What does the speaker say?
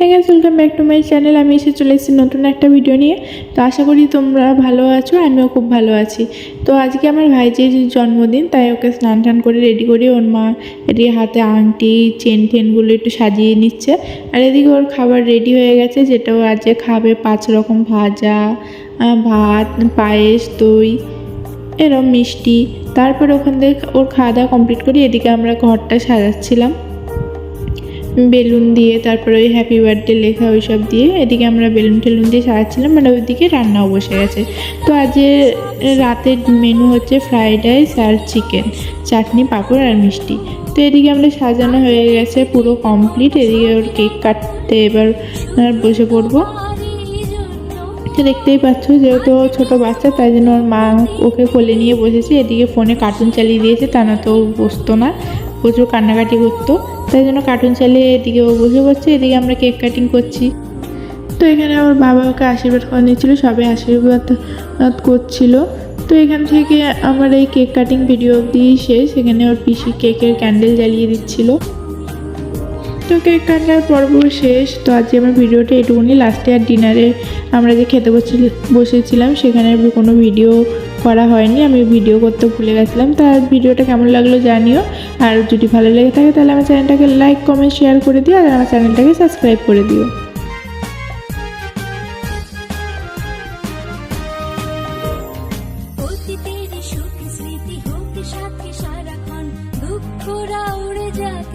হ্যাঁ guys, welcome back to my channel. আমি এসে চলে এসেছি নতুন একটা ভিডিও নিয়ে। তো আশা করি তোমরা ভালো আছো, আমিও খুব ভালো আছি। তো আজকে আমার ভাইজির জন্মদিন, তাই ওকে স্নান টান করে রেডি করে ওর মা এদিকে হাতে আংটি চেন টেনগুলো একটু সাজিয়ে নিচ্ছে। আর এদিকে ওর খাবার রেডি হয়ে গেছে, যেটা ও আজকে খাবে 5 রকম ভাজা, ভাত, পায়েস, দই, এরকম মিষ্টি। তারপর ওখান থেকে ওর খাওয়া দাওয়া কমপ্লিট করি। এদিকে আমরা ঘরটা সাজাচ্ছিলাম বেলুন দিয়ে, তারপরে ওই হ্যাপি বার্থডে লেখা ওইসব দিয়ে। এদিকে আমরা বেলুন টেলুন দিয়ে সাজাচ্ছিলাম, মানে ওইদিকে রান্নাও বসে গেছে। তো আজ রাতের মেনু হচ্ছে ফ্রাইড রাইস আর চিকেন, চাটনি, পাঁপড় আর মিষ্টি। তো এদিকে আমরা সাজানো হয়ে গেছে, পুরো কমপ্লিট। এদিকে ওর কেক কাটতে এবার বসে পড়বো। তো দেখতেই পাচ্ছ, যেহেতু ছোটো বাচ্চা তাই জন্য ওর মা ওকে কোলে নিয়ে বসেছে। এদিকে ফোনে কার্টুন চালিয়ে দিয়েছে, তা না তো বসতো না, প্রচুর কান্নাকাটি করতো, তাই জন্য কার্টুন চালিয়ে এদিকে ও বসে পড়ছে। এদিকে আমরা কেক কাটিং করছি। তো এখানে আমার বাবা ওকে আশীর্বাদ করে নিচ্ছিল, সবাই আশীর্বাদ করছিল। তো এখান থেকে আমার এই কেক কাটিং ভিডিও অবধি শেষ। এখানে ওর পিসি কেকের ক্যান্ডেল জ্বালিয়ে দিচ্ছিল। তো কেক কাটার পর্ব শেষ। তো আজকে আমার ভিডিওটা এটুকুনি। লাস্টে আর ডিনারে আমরা যে খেতে বসেছিলাম সেখানে কোনো ভিডিও করা হয়নি, আমি ভিডিও করতে ভুলে গেছিলাম। তার ভিডিওটা কেমন লাগলো জানিও। আর যদি ভালো লেগে থাকে তাহলে আমার চ্যানেলটাকে লাইক, কমেন্ট, শেয়ার করে দিও। আর আমার চ্যানেলটাকে সাবস্ক্রাইব করে দিও। সারাক্ষণ দুঃখরা উড়ে যাক।